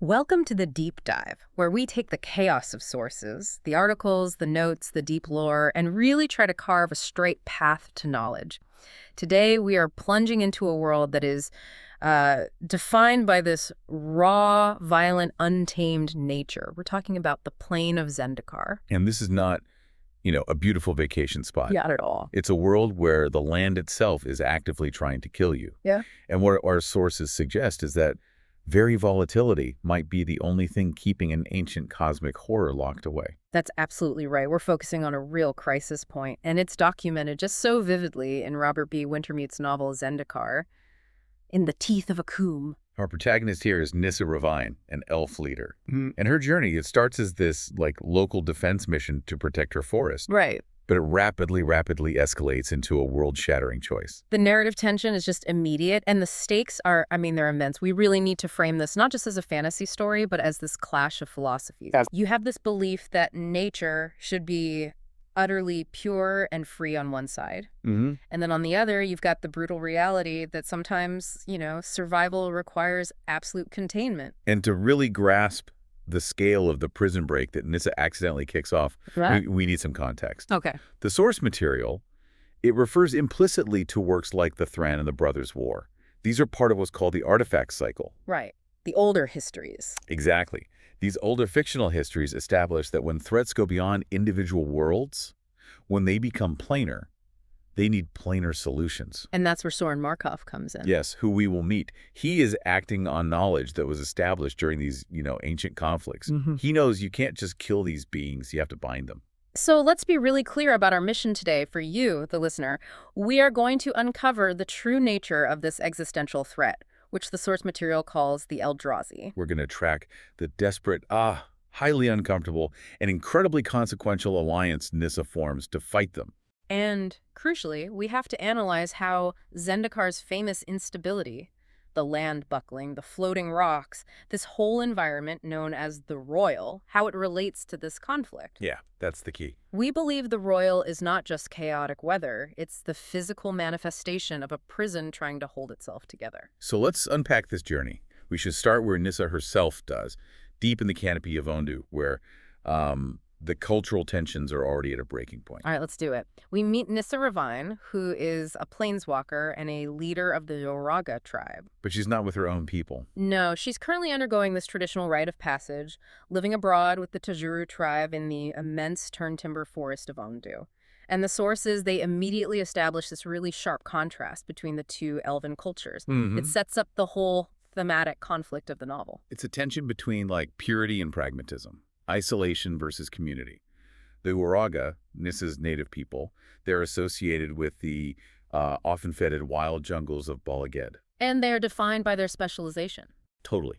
Welcome to the Deep Dive, where we take the chaos of sources, the articles, the notes, the deep lore, and really try to carve a straight path to knowledge. Today, we are plunging into a world that is defined by this raw, violent, untamed nature. We're talking about the plane of Zendikar. And this is not, a beautiful vacation spot. Not at all. It's a world where the land itself is actively trying to kill you. Yeah. And what our sources suggest is that very volatility might be the only thing keeping an ancient cosmic horror locked away. That's absolutely right. We're focusing on a real crisis point, and it's documented just so vividly in Robert B. Wintermute's novel Zendikar, in the Teeth of Akoum. Our protagonist here is Nissa Revane, an elf leader. And her journey, it starts as this local defense mission to protect her forest. Right. But it rapidly escalates into a world-shattering choice. The narrative tension is just immediate, and the stakes are, they're immense. We really need to frame this not just as a fantasy story, but as this clash of philosophies. You have this belief that nature should be utterly pure and free on one side. And then on the other, you've got the brutal reality that sometimes, survival requires absolute containment. And to really grasp the scale of the prison break that Nissa accidentally kicks off, we need some context. Okay. The source material, it refers implicitly to works like the Thran and the Brothers' War. These are part of what's called the artifact cycle. Right. The older histories. Exactly. These older fictional histories establish that when threats go beyond individual worlds, when they become planar, they need planar solutions. And that's where Sorin Markov comes in. Yes, who we will meet. He is acting on knowledge that was established during these, ancient conflicts. He knows you can't just kill these beings, you have to bind them. So let's be really clear about our mission today for you, the listener. We are going to uncover the true nature of this existential threat, which the source material calls the Eldrazi. We're going to track the desperate, highly uncomfortable, and incredibly consequential alliance Nissa forms to fight them. And, crucially, we have to analyze how Zendikar's famous instability, the land buckling, the floating rocks, this whole environment known as the Roil, how it relates to this conflict. Yeah, that's the key. We believe the Roil is not just chaotic weather, it's the physical manifestation of a prison trying to hold itself together. So let's unpack this journey. We should start where Nissa herself does, deep in the canopy of Ondu, where the cultural tensions are already at a breaking point. All right, let's do it. We meet Nissa Revane, who is a planeswalker and a leader of the Joraga tribe. But she's not with her own people. No, she's currently undergoing this traditional rite of passage, living abroad with the Tajuru tribe in the immense turntimber forest of Ondu. And the sources, they immediately establish this really sharp contrast between the two elven cultures. It sets up the whole thematic conflict of the novel. It's a tension between purity and pragmatism. Isolation versus community. The Joraga, Nissa's native people, they're associated with the often feted wild jungles of Bala Ged. And they're defined by their specialization. Totally.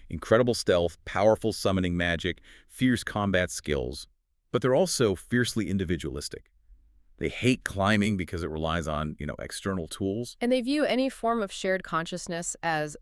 Incredible stealth, powerful summoning magic, fierce combat skills, but they're also fiercely individualistic. They hate climbing because it relies on, external tools. And they view any form of shared consciousness as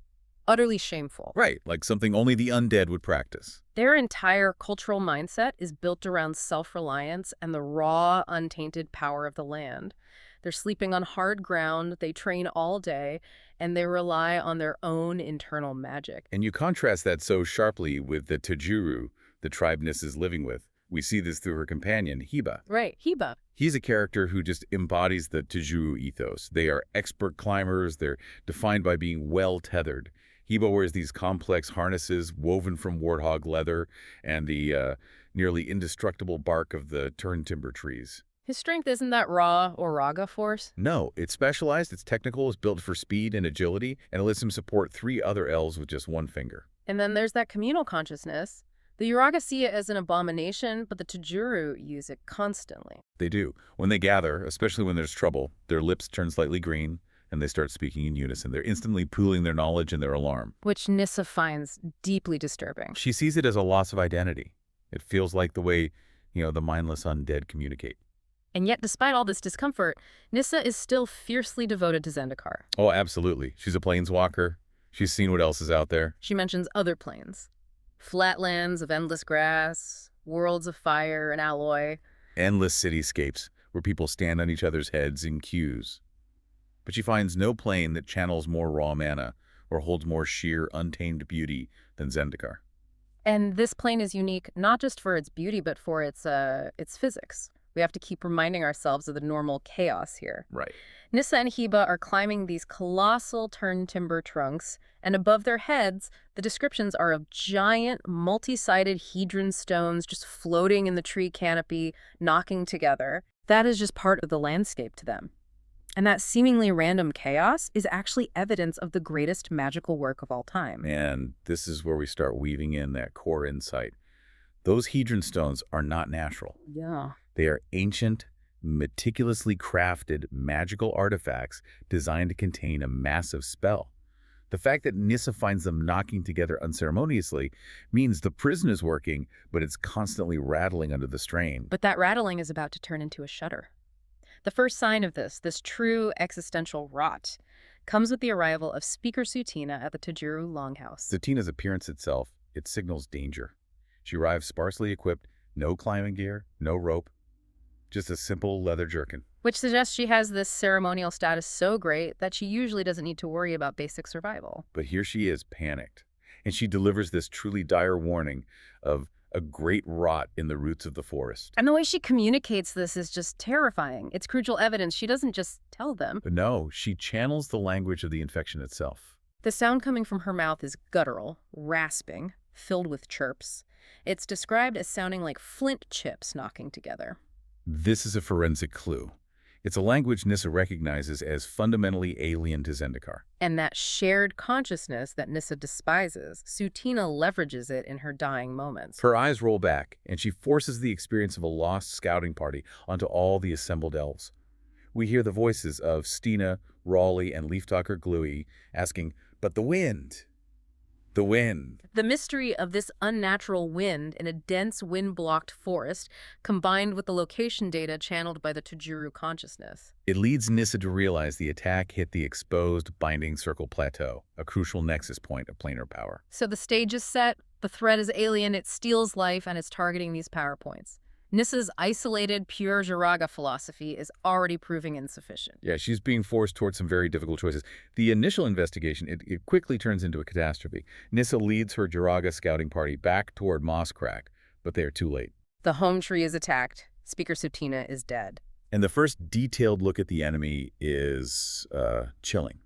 utterly shameful. Right, like something only the undead would practice. Their entire cultural mindset is built around self-reliance and the raw, untainted power of the land. They're sleeping on hard ground, they train all day, and they rely on their own internal magic. And you contrast that so sharply with the Tajuru, the tribe Nissa's living with. We see this through her companion, Heba. Right, Heba. He's a character who just embodies the Tajuru ethos. They are expert climbers, they're defined by being well-tethered. Heba wears these complex harnesses woven from warthog leather and the nearly indestructible bark of the turntimber trees. His strength isn't that raw Joraga force? No, it's specialized, it's technical, it's built for speed and agility, and it lets him support 3 other elves with just 1 finger. And then there's that communal consciousness. The Joraga see it as an abomination, but the Tajuru use it constantly. They do. When they gather, especially when there's trouble, their lips turn slightly green, and they start speaking in unison. They're instantly pooling their knowledge and their alarm. Which Nissa finds deeply disturbing. She sees it as a loss of identity. It feels like the way, the mindless undead communicate. And yet, despite all this discomfort, Nissa is still fiercely devoted to Zendikar. Oh, absolutely. She's a planeswalker. She's seen what else is out there. She mentions other planes. Flatlands of endless grass, worlds of fire and alloy. Endless cityscapes where people stand on each other's heads in queues. But she finds no plane that channels more raw mana or holds more sheer, untamed beauty than Zendikar. And this plane is unique not just for its beauty, but for its physics. We have to keep reminding ourselves of the normal chaos here. Right. Nissa and Heba are climbing these colossal turntimber trunks, and above their heads, the descriptions are of giant, multi-sided hedron stones just floating in the tree canopy, knocking together. That is just part of the landscape to them. And that seemingly random chaos is actually evidence of the greatest magical work of all time. And this is where we start weaving in that core insight. Those hedron stones are not natural. Yeah. They are ancient, meticulously crafted magical artifacts designed to contain a massive spell. The fact that Nissa finds them knocking together unceremoniously means the prison is working, but it's constantly rattling under the strain. But that rattling is about to turn into a shudder. The first sign of this true existential rot, comes with the arrival of Speaker Sutina at the Tajuru Longhouse. Sutina's appearance itself, it signals danger. She arrives sparsely equipped, no climbing gear, no rope, just a simple leather jerkin. Which suggests she has this ceremonial status so great that she usually doesn't need to worry about basic survival. But here she is, panicked, and she delivers this truly dire warning of a great rot in the roots of the forest. And the way she communicates this is just terrifying. It's crucial evidence. She doesn't just tell them. But no, she channels the language of the infection itself. The sound coming from her mouth is guttural, rasping, filled with chirps. It's described as sounding like flint chips knocking together. This is a forensic clue. It's a language Nissa recognizes as fundamentally alien to Zendikar. And that shared consciousness that Nissa despises, Sutina leverages it in her dying moments. Her eyes roll back, and she forces the experience of a lost scouting party onto all the assembled elves. We hear the voices of Stina, Roil, and Leaftalker Gluey asking, "But the wind? The wind." The mystery of this unnatural wind in a dense wind-blocked forest, combined with the location data channeled by the Tajuru consciousness. It leads Nissa to realize the attack hit the exposed Binding Circle Plateau, a crucial nexus point of planar power. So the stage is set, the threat is alien, it steals life, and it's targeting these power points. Nissa's isolated, pure Joraga philosophy is already proving insufficient. Yeah, she's being forced towards some very difficult choices. The initial investigation, it quickly turns into a catastrophe. Nissa leads her Joraga scouting party back toward Mosscrack, but they are too late. The home tree is attacked. Speaker Sutina is dead. And the first detailed look at the enemy is chilling.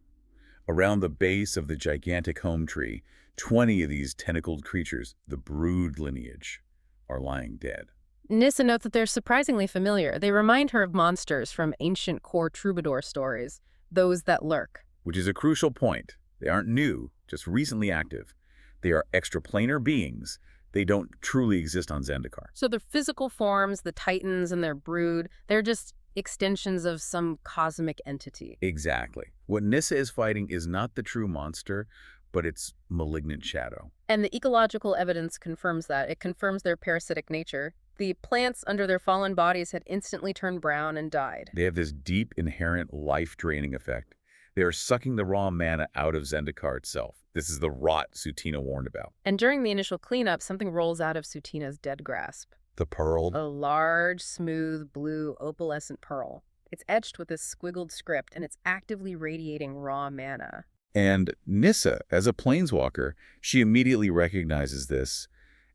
Around the base of the gigantic home tree, 20 of these tentacled creatures, the brood lineage, are lying dead. Nissa notes that they're surprisingly familiar. They remind her of monsters from ancient core troubadour stories, those that lurk. Which is a crucial point. They aren't new, just recently active. They are extraplanar beings. They don't truly exist on Zendikar. So their physical forms, the Titans and their brood, they're just extensions of some cosmic entity. Exactly. What Nissa is fighting is not the true monster, but its malignant shadow. And the ecological evidence confirms that. It confirms their parasitic nature. The plants under their fallen bodies had instantly turned brown and died. They have this deep, inherent, life-draining effect. They are sucking the raw mana out of Zendikar itself. This is the rot Sutina warned about. And during the initial cleanup, something rolls out of Sutina's dead grasp. The pearl. A large, smooth, blue, opalescent pearl. It's etched with this squiggled script, and it's actively radiating raw mana. And Nissa, as a planeswalker, she immediately recognizes this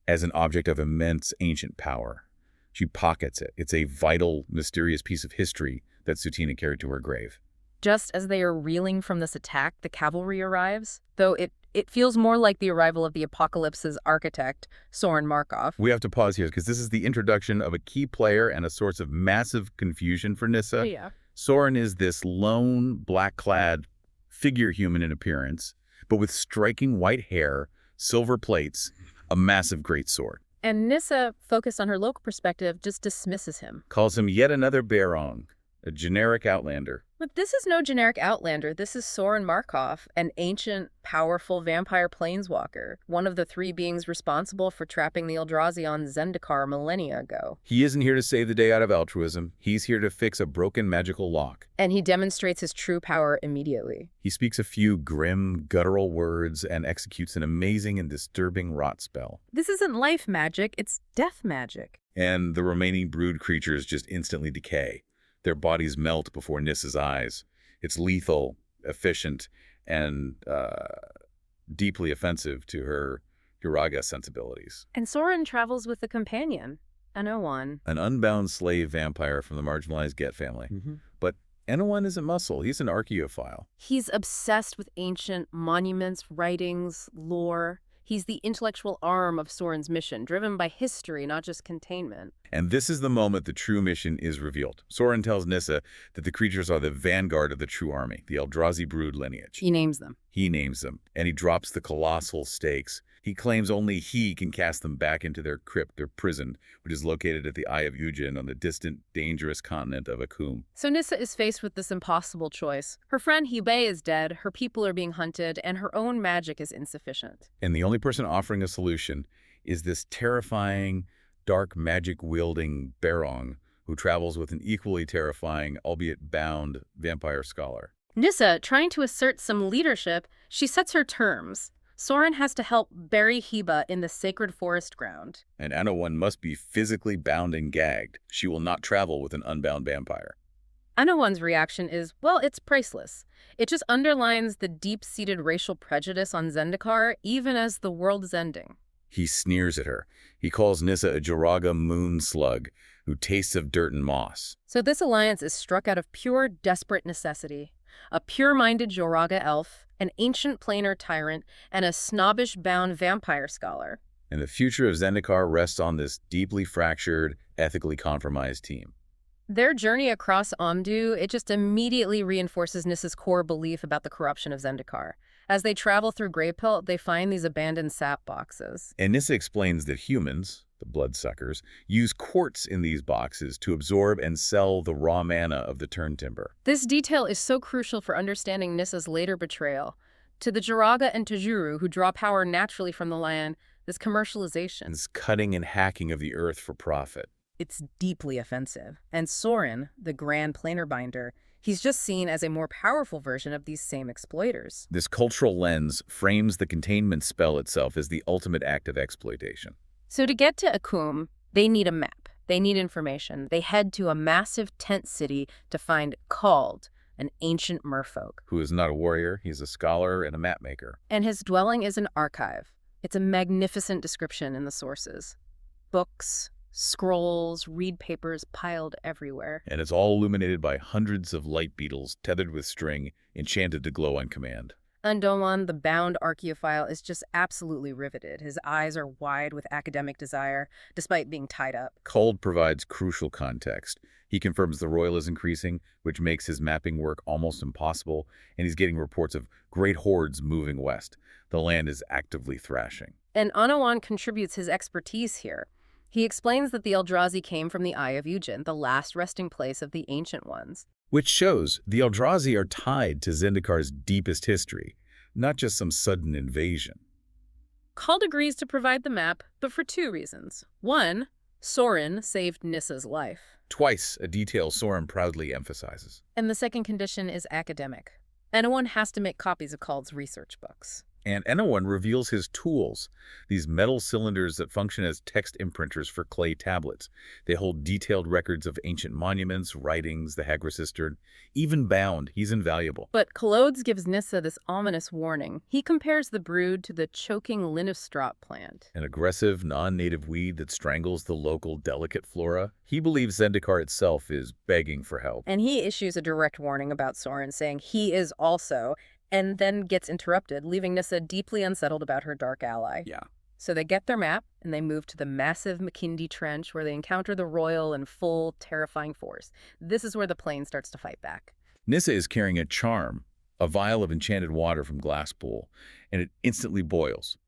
as an object of immense ancient power. She pockets it. It's a vital, mysterious piece of history that Sutina carried to her grave. Just as they are reeling from this attack, the cavalry arrives, though it feels more like the arrival of the apocalypse's architect, Sorin Markov. We have to pause here because this is the introduction of a key player and a source of massive confusion for Nissa. Yeah. Sorin is this lone, black-clad figure human in appearance, but with striking white hair, silver plates, a massive greatsword. And Nissa, focused on her local perspective, just dismisses him. Calls him yet another Barong, a generic outlander. But this is no generic outlander. This is Sorin Markov, an ancient, powerful vampire planeswalker, one of the three beings responsible for trapping the Eldrazi on Zendikar millennia ago. He isn't here to save the day out of altruism. He's here to fix a broken magical lock. And he demonstrates his true power immediately. He speaks a few grim, guttural words and executes an amazing and disturbing rot spell. This isn't life magic, it's death magic. And the remaining brood creatures just instantly decay. Their bodies melt before Nissa's eyes. It's lethal, efficient, and deeply offensive to her Joraga sensibilities. And Sorin travels with a companion, Anowon. An unbound slave vampire from the marginalized Get family. But Anowon isn't muscle. He's an archaeophile. He's obsessed with ancient monuments, writings, lore. He's the intellectual arm of Sorin's mission, driven by history, not just containment. And this is the moment the true mission is revealed. Sorin tells Nissa that the creatures are the vanguard of the true army, the Eldrazi brood lineage. He names them. He names them, and he drops the colossal stakes. He claims only he can cast them back into their crypt, their prison, which is located at the Eye of Ugin on the distant, dangerous continent of Akoum. So Nissa is faced with this impossible choice. Her friend Hibei is dead, her people are being hunted, and her own magic is insufficient. And the only person offering a solution is this terrifying, dark magic-wielding Barong who travels with an equally terrifying, albeit bound, vampire scholar. Nissa, trying to assert some leadership, she sets her terms. Sorin has to help bury Heba in the sacred forest ground. And Anowon must be physically bound and gagged. She will not travel with an unbound vampire. Anowon's reaction is, well, it's priceless. It just underlines the deep-seated racial prejudice on Zendikar, even as the world is ending. He sneers at her. He calls Nissa a Joraga moon slug who tastes of dirt and moss. So this alliance is struck out of pure, desperate necessity. A pure-minded Joraga elf, an ancient planar tyrant, and a snobbish-bound vampire scholar. And the future of Zendikar rests on this deeply fractured, ethically compromised team. Their journey across Omdu, it just immediately reinforces Nissa's core belief about the corruption of Zendikar. As they travel through Greypelt, they find these abandoned sap boxes. And Nissa explains that humans, the bloodsuckers, use quartz in these boxes to absorb and sell the raw mana of the turn timber. This detail is so crucial for understanding Nissa's later betrayal. To the Joraga and Tajuru, who draw power naturally from the land, this commercialization. This cutting and hacking of the earth for profit. It's deeply offensive. And Sorin, the grand planar binder, he's just seen as a more powerful version of these same exploiters. This cultural lens frames the containment spell itself as the ultimate act of exploitation. So to get to Akoum, they need a map. They need information. They head to a massive tent city to find Called, an ancient merfolk. Who is not a warrior, he's a scholar and a map maker. And his dwelling is an archive. It's a magnificent description in the sources. Books, scrolls, reed papers piled everywhere. And it's all illuminated by hundreds of light beetles tethered with string, enchanted to glow on command. Anowon, the bound archaeophile, is just absolutely riveted. His eyes are wide with academic desire, despite being tied up. Called provides crucial context. He confirms the Roil is increasing, which makes his mapping work almost impossible, and he's getting reports of great hordes moving west. The land is actively thrashing. And Anowon contributes his expertise here. He explains that the Eldrazi came from the Eye of Ugin, the last resting place of the Ancient Ones. Which shows the Eldrazi are tied to Zendikar's deepest history, not just some sudden invasion. Called agrees to provide the map, but for two reasons. One, Sorin saved Nissa's life. Twice, a detail Sorin proudly emphasizes. And the second condition is academic. Anyone has to make copies of Called's research books. And Anowon reveals his tools, these metal cylinders that function as text imprinters for clay tablets. They hold detailed records of ancient monuments, writings, the Hagra-Cistern. Even bound, he's invaluable. But Called gives Nissa this ominous warning. He compares the brood to the choking Linnestrop plant. An aggressive, non-native weed that strangles the local delicate flora. He believes Zendikar itself is begging for help. And he issues a direct warning about Sorin, saying he is also, and then gets interrupted, leaving Nissa deeply unsettled about her dark ally. Yeah. So they get their map, and they move to the massive McKindy Trench, where they encounter the Roil in full, terrifying force. This is where the plane starts to fight back. Nissa is carrying a charm, a vial of enchanted water from Glasspool, and it instantly boils.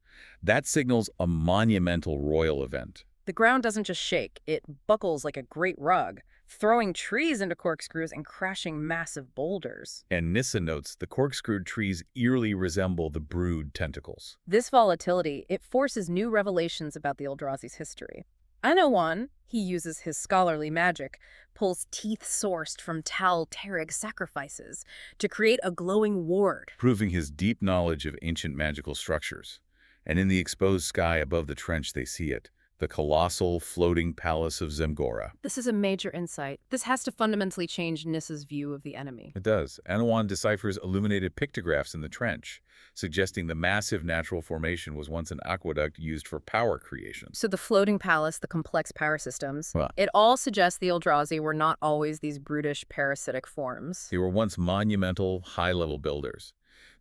That signals a monumental Roil event. The ground doesn't just shake, it buckles like a great rug, throwing trees into corkscrews and crashing massive boulders. And Nissa notes the corkscrewed trees eerily resemble the brood tentacles. This volatility, it forces new revelations about the Eldrazi's history. Anowon, he uses his scholarly magic, pulls teeth sourced from Tal Tarrag sacrifices to create a glowing ward. Proving his deep knowledge of ancient magical structures. And in the exposed sky above the trench they see it, the colossal floating palace of Zemgora. This is a major insight. This has to fundamentally change Nissa's view of the enemy. It does. Anowon deciphers illuminated pictographs in the trench, suggesting the massive natural formation was once an aqueduct used for power creation. So the floating palace, the complex power systems, Well, it all suggests the Eldrazi were not always these brutish parasitic forms. they were once monumental, high-level builders.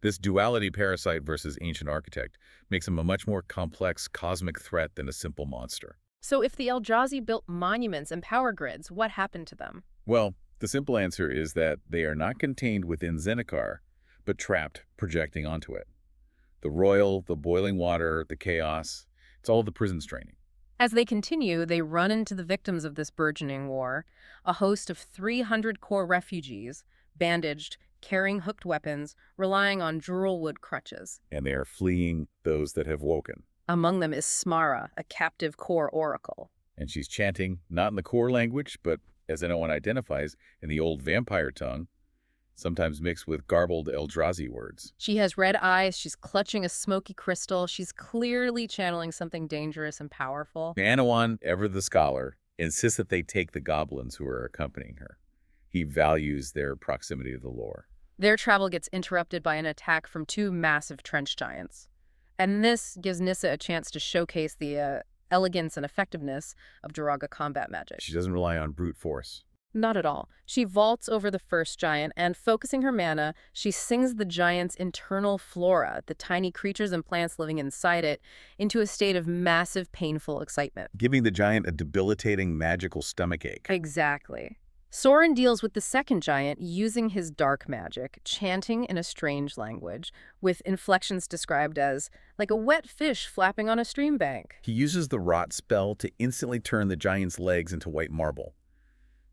This duality, parasite versus ancient architect, makes him a much more complex cosmic threat than a simple monster. So if the Eldrazi built monuments and power grids, what happened to them? Well, the simple answer is that they are not contained within Zendikar, but trapped, projecting onto it. The Roil, the boiling water, the chaos, it's all the prison straining. As they continue, they run into the victims of this burgeoning war, a host of 300 core refugees, bandaged, carrying hooked weapons, relying on Juralwood crutches. And they are fleeing those that have woken. Among them is Smara, a captive core oracle. And she's chanting, not in the core language, but as anyone identifies, in the old vampire tongue, sometimes mixed with garbled Eldrazi words. She has red eyes, she's clutching a smoky crystal, she's clearly channeling something dangerous and powerful. Anowon, ever the scholar, insists that they take the goblins who are accompanying her. He values their proximity to the lore. Their travel gets interrupted by an attack from two massive trench giants. And this gives Nissa a chance to showcase the elegance and effectiveness of Joraga combat magic. She doesn't rely on brute force. Not at all. She vaults over the first giant, and focusing her mana, she sings the giant's internal flora, the tiny creatures and plants living inside it, into a state of massive, painful excitement. Giving the giant a debilitating magical stomachache. Exactly. Sorin deals with the second giant using his dark magic, chanting in a strange language, with inflections described as like a wet fish flapping on a stream bank. He uses the rot spell to instantly turn the giant's legs into white marble.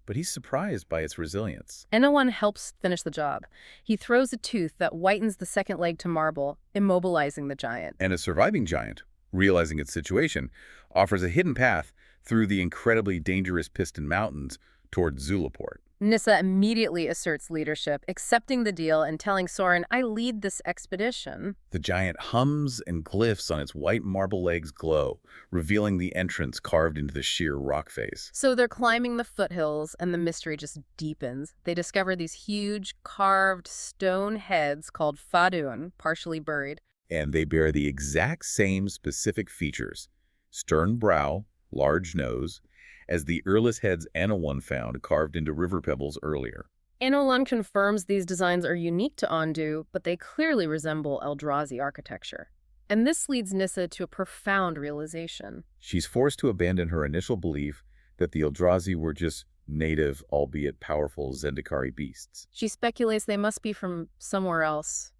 But he's surprised by its resilience. Anowon helps finish the job. He throws a tooth that whitens the second leg to marble, immobilizing the giant. And a surviving giant, realizing its situation, offers a hidden path through the incredibly dangerous Piston Mountains toward Zulaport. Nissa immediately asserts leadership, accepting the deal and telling Sorin, "I lead this expedition." The giant hums and glyphs on its white marble legs glow, revealing the entrance carved into the sheer rock face. So they're climbing the foothills, and the mystery just deepens. They discover these huge, carved stone heads called Fadun, partially buried. And they bear the exact same specific features: stern brow, large nose, as the earliest heads Anowon found carved into river pebbles earlier. Anowon confirms these designs are unique to Ondu, but they clearly resemble Eldrazi architecture. And this leads Nissa to a profound realization. She's forced to abandon her initial belief that the Eldrazi were just native, albeit powerful, Zendikari beasts. She speculates they must be from somewhere else,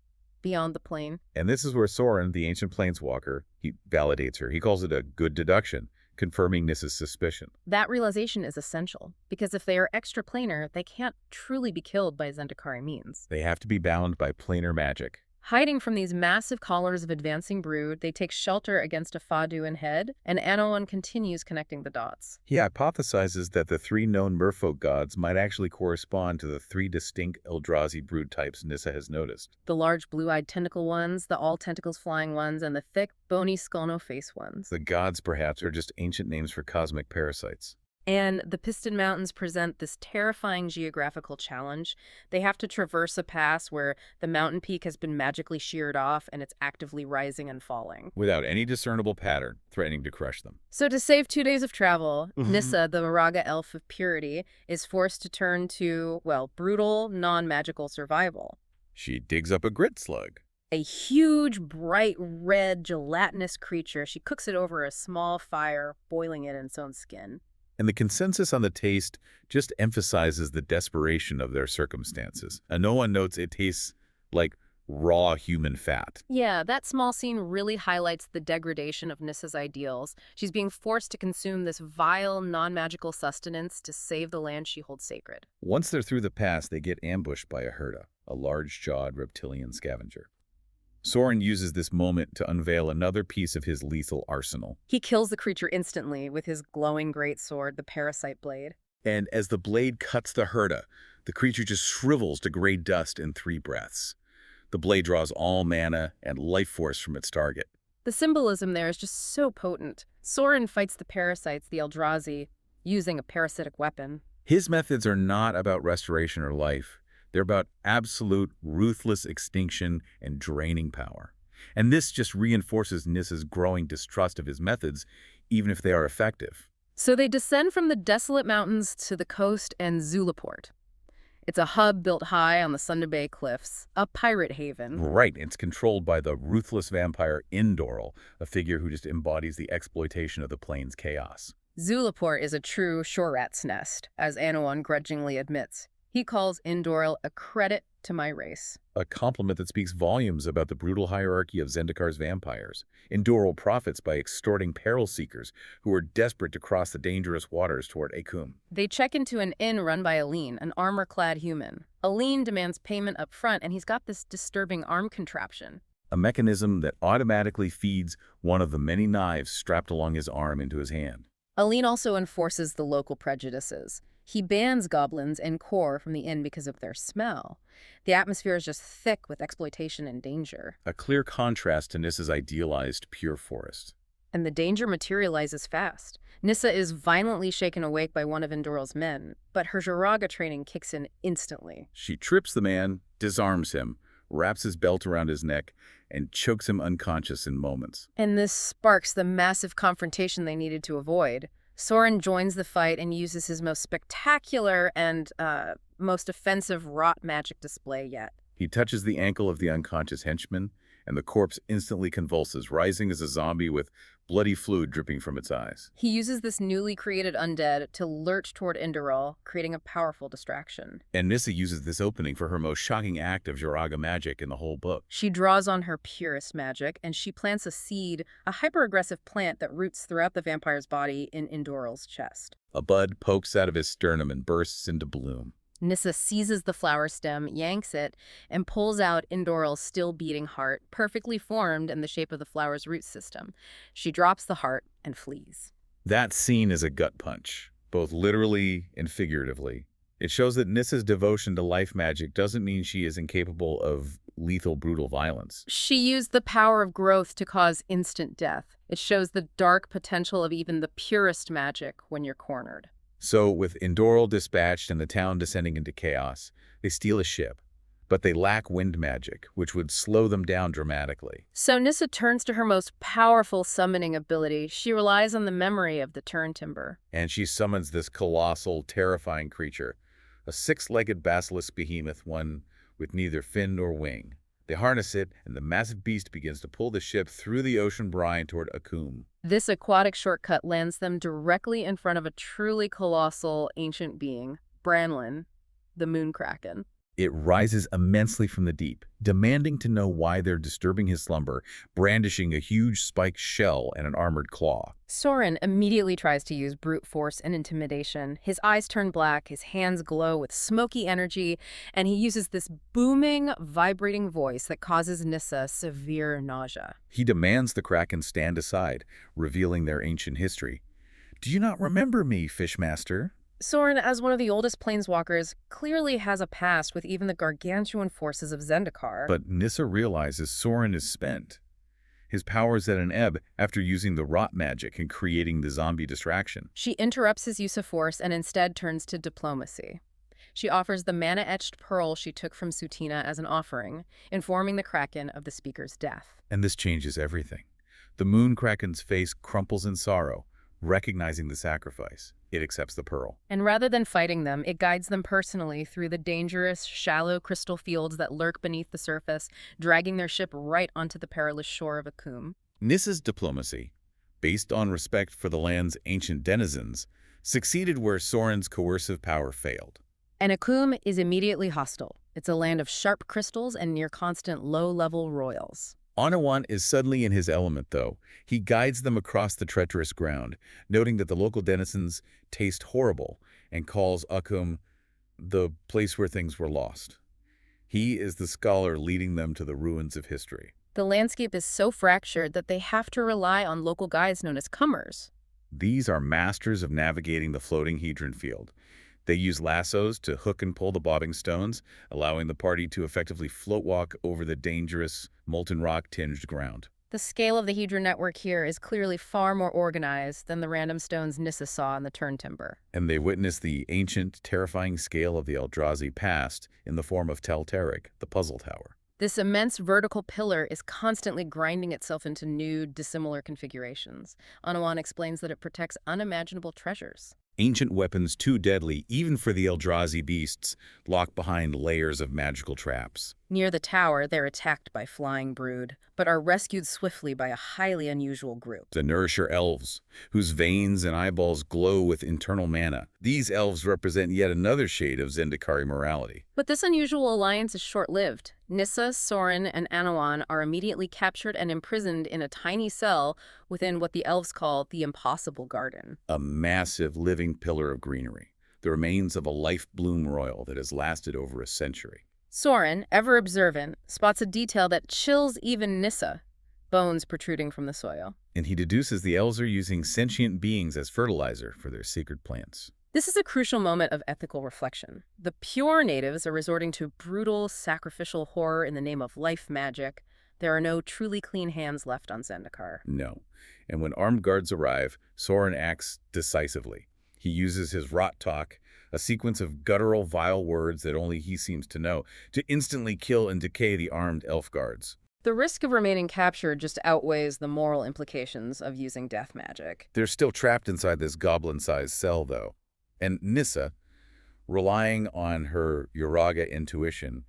beyond the plane. And this is where Sorin, the ancient planeswalker, he validates her. He calls it a good deduction, confirming Nissa's suspicion. That realization is essential, because if they are extraplanar, they can't truly be killed by Zendikari means. They have to be bound by planar magic. Hiding from these massive collars of advancing brood, they take shelter against a Faduan head, and Anowon continues connecting the dots. He hypothesizes that the three known merfolk gods might actually correspond to the three distinct Eldrazi brood types Nissa has noticed. The large blue-eyed tentacle ones, the all-tentacles-flying ones, and the thick, bony skull-no-face ones. The gods, perhaps, are just ancient names for cosmic parasites. And the Piston Mountains present this terrifying geographical challenge. They have to traverse a pass where the mountain peak has been magically sheared off and it's actively rising and falling, without any discernible pattern threatening to crush them. So to save 2 days of travel, Nissa, the Joraga elf of purity, is forced to turn to, well, brutal, non-magical survival. She digs up a grit slug. A huge, bright red, gelatinous creature. She cooks it over a small fire, boiling it in its own skin. And the consensus on the taste just emphasizes the desperation of their circumstances. Anowon notes it tastes like raw human fat. Yeah, that small scene really highlights the degradation of Nissa's ideals. She's being forced to consume this vile, non-magical sustenance to save the land she holds sacred. Once they're through the pass, they get ambushed by a herda, a large-jawed reptilian scavenger. Sorin uses this moment to unveil another piece of his lethal arsenal. He kills the creature instantly with his glowing greatsword, the parasite blade. And as the blade cuts the herda, the creature just shrivels to gray dust in 3 breaths. The blade draws all mana and life force from its target. The symbolism there is just so potent. Sorin fights the parasites, the Eldrazi, using a parasitic weapon. His methods are not about restoration or life. They're about absolute, ruthless extinction and draining power. And this just reinforces Nissa's growing distrust of his methods, even if they are effective. So they descend from the desolate mountains to the coast and Zulaport. It's a hub built high on the Sunda Bay cliffs, a pirate haven. Right, it's controlled by the ruthless vampire Indoril, a figure who just embodies the exploitation of the plane's chaos. Zulaport is a true shore rat's nest, as Anowon grudgingly admits. He calls Indoril a credit to my race. A compliment that speaks volumes about the brutal hierarchy of Zendikar's vampires. Indoril profits by extorting peril seekers who are desperate to cross the dangerous waters toward Akoum. They check into an inn run by Aline, an armor-clad human. Aline demands payment up front, and he's got this disturbing arm contraption. A mechanism that automatically feeds one of the many knives strapped along his arm into his hand. Aline also enforces the local prejudices. He bans goblins and core from the inn because of their smell. The atmosphere is just thick with exploitation and danger. A clear contrast to Nissa's idealized pure forest. And the danger materializes fast. Nissa is violently shaken awake by one of Indoril's men, but her Joraga training kicks in instantly. She trips the man, disarms him, wraps his belt around his neck, and chokes him unconscious in moments. And this sparks the massive confrontation they needed to avoid. Sorin joins the fight and uses his most spectacular and most offensive wrought magic display yet. He touches the ankle of the unconscious henchman, and the corpse instantly convulses, rising as a zombie with bloody fluid dripping from its eyes. He uses this newly created undead to lurch toward Indoril, creating a powerful distraction. And Nissa uses this opening for her most shocking act of Joraga magic in the whole book. She draws on her purest magic, and she plants a seed, a hyper-aggressive plant that roots throughout the vampire's body in Indoril's chest. A bud pokes out of his sternum and bursts into bloom. Nissa seizes the flower stem, yanks it, and pulls out Indoril's still-beating heart, perfectly formed in the shape of the flower's root system. She drops the heart and flees. That scene is a gut punch, both literally and figuratively. It shows that Nissa's devotion to life magic doesn't mean she is incapable of lethal, brutal violence. She used the power of growth to cause instant death. It shows the dark potential of even the purest magic when you're cornered. So, with Indoril dispatched and the town descending into chaos, they steal a ship. But they lack wind magic, which would slow them down dramatically. So Nissa turns to her most powerful summoning ability. She relies on the memory of the turn timber. And she summons this colossal, terrifying creature, a six-legged basilisk behemoth, one with neither fin nor wing. They harness it, and the massive beast begins to pull the ship through the ocean brine toward Akoum. This aquatic shortcut lands them directly in front of a truly colossal ancient being, Branlin, the moon kraken. It rises immensely from the deep, demanding to know why they're disturbing his slumber, brandishing a huge spiked shell and an armored claw. Sorin immediately tries to use brute force and intimidation. His eyes turn black, his hands glow with smoky energy, and he uses this booming, vibrating voice that causes Nissa severe nausea. He demands the Kraken stand aside, revealing their ancient history. "Do you not remember me, Fishmaster?" Sorin, as one of the oldest planeswalkers, clearly has a past with even the gargantuan forces of Zendikar. But Nissa realizes Sorin is spent. His power is at an ebb after using the rot magic and creating the zombie distraction. She interrupts his use of force and instead turns to diplomacy. She offers the mana-etched pearl she took from Sutina as an offering, informing the Kraken of the speaker's death. And this changes everything. The moon Kraken's face crumples in sorrow, recognizing the sacrifice. It accepts the pearl. And rather than fighting them, it guides them personally through the dangerous, shallow crystal fields that lurk beneath the surface, dragging their ship right onto the perilous shore of Akoum. Nissa's diplomacy, based on respect for the land's ancient denizens, succeeded where Sorin's coercive power failed. And Akoum is immediately hostile. It's a land of sharp crystals and near-constant low-level royals. Anowon is suddenly in his element, though. He guides them across the treacherous ground, noting that the local denizens taste horrible, and calls Akoum the place where things were lost. He is the scholar leading them to the ruins of history. The landscape is so fractured that they have to rely on local guides known as cummers. These are masters of navigating the floating hedron field. They use lassos to hook and pull the bobbing stones, allowing the party to effectively float walk over the dangerous, molten rock-tinged ground. The scale of the Hedron network here is clearly far more organized than the random stones Nissa saw in the turn timber. And they witness the ancient, terrifying scale of the Eldrazi past in the form of Tel Tarik, the puzzle tower. This immense vertical pillar is constantly grinding itself into new, dissimilar configurations. Anowon explains that it protects unimaginable treasures. Ancient weapons too deadly, even for the Eldrazi beasts, locked behind layers of magical traps. Near the tower, they're attacked by flying brood, but are rescued swiftly by a highly unusual group. The Nourisher elves, whose veins and eyeballs glow with internal mana. These elves represent yet another shade of Zendikar morality. But this unusual alliance is short-lived. Nissa, Sorin, and Anowon are immediately captured and imprisoned in a tiny cell within what the elves call the Impossible Garden. A massive living pillar of greenery, the remains of a life-bloom Roil that has lasted over a century. Sorin, ever observant, spots a detail that chills even Nissa, bones protruding from the soil. And he deduces the elves are using sentient beings as fertilizer for their sacred plants. This is a crucial moment of ethical reflection. The pure natives are resorting to brutal, sacrificial horror in the name of life magic. There are no truly clean hands left on Zendikar. No. And when armed guards arrive, Sorin acts decisively. He uses his rot talk, a sequence of guttural, vile words that only he seems to know, to instantly kill and decay the armed elf guards. The risk of remaining captured just outweighs the moral implications of using death magic. They're still trapped inside this goblin-sized cell, though. And Nissa, relying on her Joraga intuition,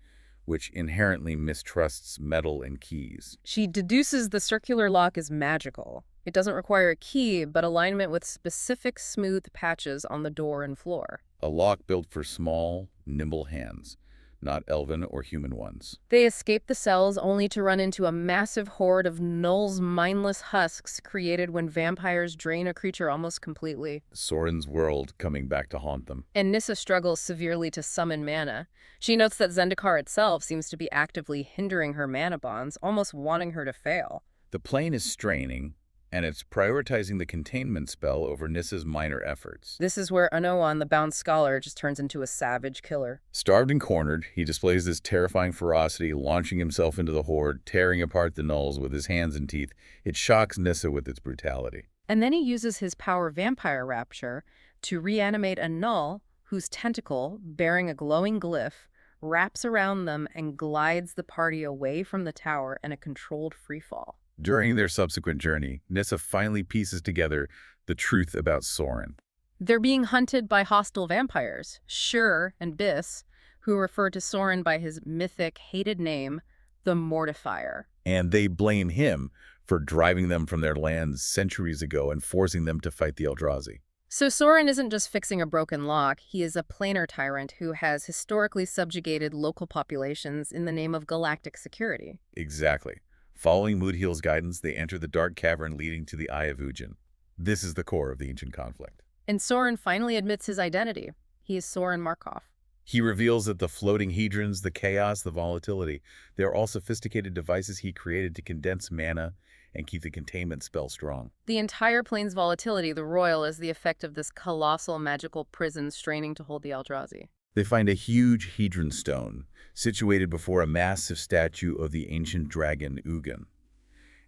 which inherently mistrusts metal and keys. She deduces the circular lock is magical. It doesn't require a key, but alignment with specific smooth patches on the door and floor. A lock built for small, nimble hands, not elven or human ones. They escape the cells only to run into a massive horde of Null's mindless husks created when vampires drain a creature almost completely. Sorin's world coming back to haunt them. And Nissa struggles severely to summon mana. She notes that Zendikar itself seems to be actively hindering her mana bonds, almost wanting her to fail. The plane is straining, and it's prioritizing the containment spell over Nissa's minor efforts. This is where Anowon, the bound scholar, just turns into a savage killer. Starved and cornered, he displays this terrifying ferocity, launching himself into the horde, tearing apart the Nulls with his hands and teeth. It shocks Nissa with its brutality. And then he uses his power Vampire Rapture to reanimate a Null whose tentacle, bearing a glowing glyph, wraps around them and glides the party away from the tower in a controlled freefall. During their subsequent journey, Nissa finally pieces together the truth about Sorin. They're being hunted by hostile vampires, Shur and Biss, who refer to Sorin by his mythic, hated name, the Mortifier. And they blame him for driving them from their lands centuries ago and forcing them to fight the Eldrazi. So Sorin isn't just fixing a broken lock, he is a planar tyrant who has historically subjugated local populations in the name of galactic security. Exactly. Following Moodheel's guidance, they enter the dark cavern leading to the Eye of Ugin. This is the core of the ancient conflict. And Sorin finally admits his identity. He is Sorin Markov. He reveals that the floating hedrons, the chaos, the volatility, they are all sophisticated devices he created to condense mana and keep the containment spell strong. The entire plane's volatility, the Roil, is the effect of this colossal magical prison straining to hold the Eldrazi. They find a huge hedron stone situated before a massive statue of the ancient dragon Ugin.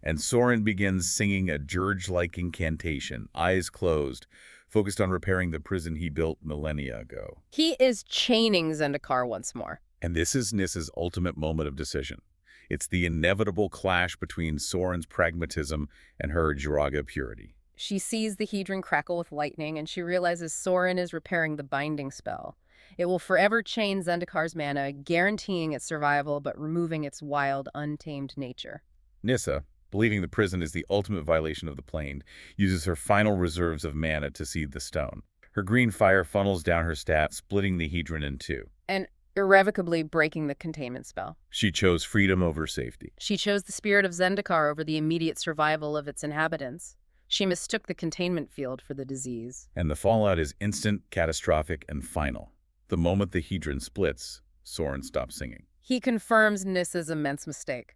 And Sorin begins singing a dirge-like incantation, eyes closed, focused on repairing the prison he built millennia ago. He is chaining Zendikar once more. And this is Nissa's ultimate moment of decision. It's the inevitable clash between Sorin's pragmatism and her Joraga purity. She sees the hedron crackle with lightning, and she realizes Sorin is repairing the binding spell. It will forever chain Zendikar's mana, guaranteeing its survival but removing its wild, untamed nature. Nissa, believing the prison is the ultimate violation of the plane, uses her final reserves of mana to seed the stone. Her green fire funnels down her staff, splitting the hedron in two. And irrevocably breaking the containment spell. She chose freedom over safety. She chose the spirit of Zendikar over the immediate survival of its inhabitants. She mistook the containment field for the disease. And the fallout is instant, catastrophic, and final. The moment the hedron splits, Sorin stops singing. He confirms Nissa's immense mistake.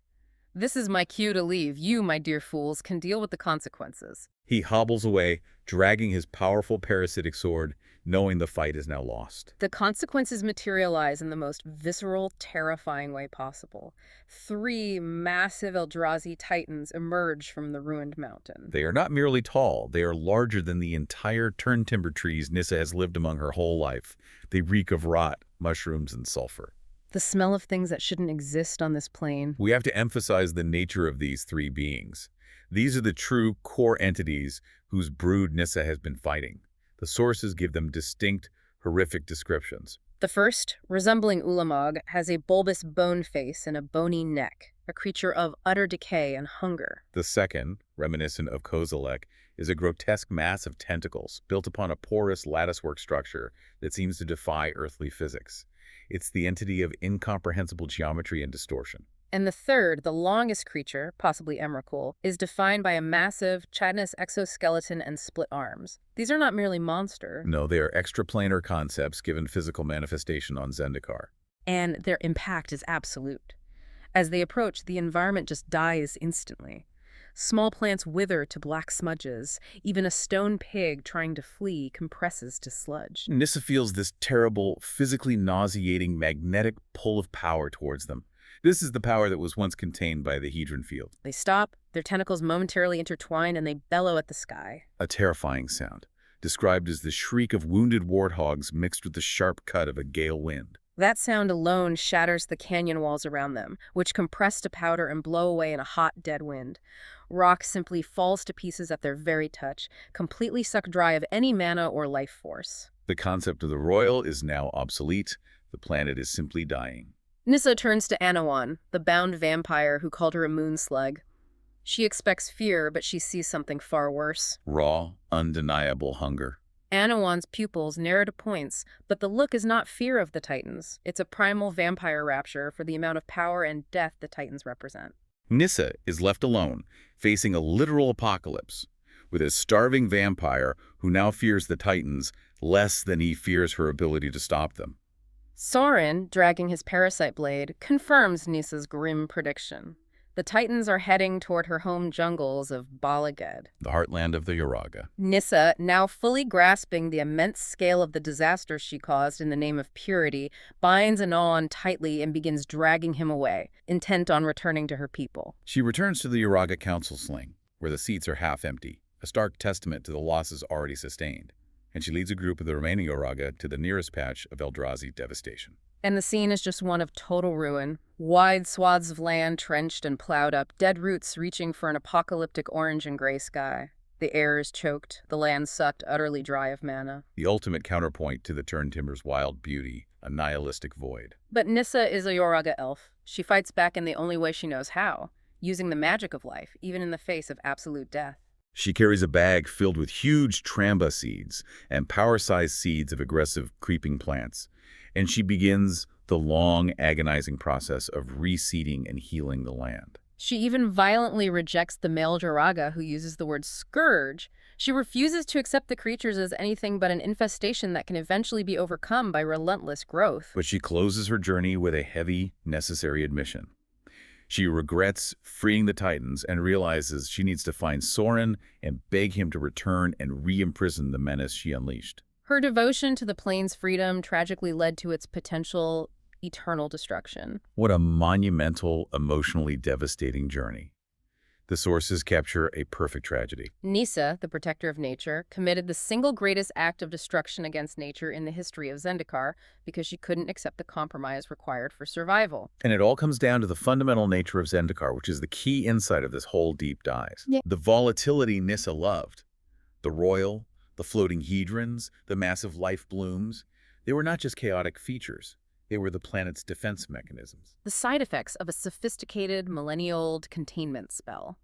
This is my cue to leave. You, my dear fools, can deal with the consequences. He hobbles away, dragging his powerful parasitic sword, knowing the fight is now lost. The consequences materialize in the most visceral, terrifying way possible. 3 massive Eldrazi Titans emerge from the ruined mountain. They are not merely tall, they are larger than the entire turntimber trees Nissa has lived among her whole life. They reek of rot, mushrooms, and sulfur. The smell of things that shouldn't exist on this plane. We have to emphasize the nature of these 3 beings. These are the true core entities whose brood Nissa has been fighting. The sources give them distinct, horrific descriptions. The first, resembling Ulamog, has a bulbous bone face and a bony neck, a creature of utter decay and hunger. The second, reminiscent of Kozilek, is a grotesque mass of tentacles built upon a porous latticework structure that seems to defy earthly physics. It's the entity of incomprehensible geometry and distortion. And the third, the longest creature, possibly Emrakul, is defined by a massive, chitinous exoskeleton and split arms. These are not merely monsters. No, they are extraplanar concepts given physical manifestation on Zendikar. And their impact is absolute. As they approach, the environment just dies instantly. Small plants wither to black smudges. Even a stone pig trying to flee compresses to sludge. Nissa feels this terrible, physically nauseating, magnetic pull of power towards them. This is the power that was once contained by the Hedron field. They stop, their tentacles momentarily intertwine, and they bellow at the sky. A terrifying sound, described as the shriek of wounded warthogs mixed with the sharp cut of a gale wind. That sound alone shatters the canyon walls around them, which compress to powder and blow away in a hot, dead wind. Rock simply falls to pieces at their very touch, completely sucked dry of any mana or life force. The concept of the Roil is now obsolete. The planet is simply dying. Nissa turns to Anowon, the bound vampire who called her a moon slug. She expects fear, but she sees something far worse. Raw, undeniable hunger. Anowon's pupils narrow to points, but the look is not fear of the Titans. It's a primal vampire rapture for the amount of power and death the Titans represent. Nissa is left alone, facing a literal apocalypse, with a starving vampire who now fears the Titans less than he fears her ability to stop them. Sorin, dragging his parasite blade, confirms Nissa's grim prediction. The Titans are heading toward her home jungles of Bala Ged, The heartland of the Joraga. Nissa, now fully grasping the immense scale of the disaster she caused in the name of purity, binds Anowon tightly and begins dragging him away, intent on returning to her people. She returns to the Joraga council sling, where the seats are half empty, a stark testament to the losses already sustained. And she leads a group of the remaining Joraga to the nearest patch of Eldrazi devastation. And the scene is just one of total ruin. Wide swaths of land trenched and plowed up, dead roots reaching for an apocalyptic orange and gray sky. The air is choked, the land sucked utterly dry of mana. The ultimate counterpoint to the Turntimber's wild beauty, a nihilistic void. But Nissa is a Joraga elf. She fights back in the only way she knows how, using the magic of life, even in the face of absolute death. She carries a bag filled with huge tramba seeds and power-sized seeds of aggressive creeping plants, and she begins the long, agonizing process of reseeding and healing the land. She even violently rejects the male Joraga who uses the word scourge. She refuses to accept the creatures as anything but an infestation that can eventually be overcome by relentless growth. But she closes her journey with a heavy, necessary admission. She regrets freeing the Titans and realizes she needs to find Sorin and beg him to return and re-imprison the menace she unleashed. Her devotion to the plane's freedom tragically led to its potential eternal destruction. What a monumental, emotionally devastating journey. The sources capture a perfect tragedy. Nissa, the protector of nature, committed the single greatest act of destruction against nature in the history of Zendikar because she couldn't accept the compromise required for survival. And it all comes down to the fundamental nature of Zendikar, which is the key insight of this whole deep dive. Yeah. The volatility Nissa loved. The Roil, the floating hedrons, the massive life blooms. They were not just chaotic features. They were the planet's defense mechanisms. The side effects of a sophisticated, millennia-old containment spell.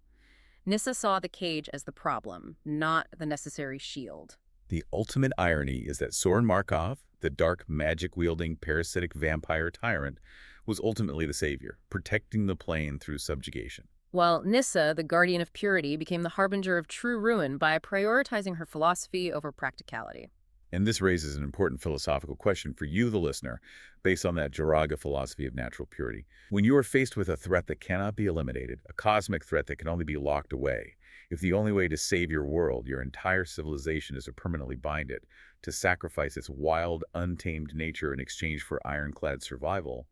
Nissa saw the cage as the problem, not the necessary shield. The ultimate irony is that Sorin Markov, the dark, magic-wielding, parasitic vampire tyrant, was ultimately the savior, protecting the plane through subjugation. While Nissa, the guardian of purity, became the harbinger of true ruin by prioritizing her philosophy over practicality. And this raises an important philosophical question for you, the listener, based on that Joraga philosophy of natural purity. When you are faced with a threat that cannot be eliminated, a cosmic threat that can only be locked away, If the only way to save your world, your entire civilization, is to permanently bind it, to sacrifice its wild, untamed nature in exchange for ironclad survival,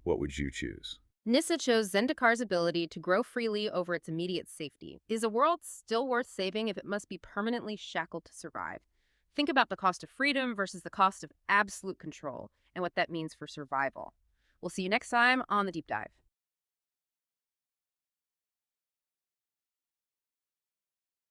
what would you choose? Nissa chose Zendikar's ability to grow freely over its immediate safety. Is a world still worth saving if it must be permanently shackled to survive? Think about the cost of freedom versus the cost of absolute control and what that means for survival. We'll see you next time on The Deep Dive.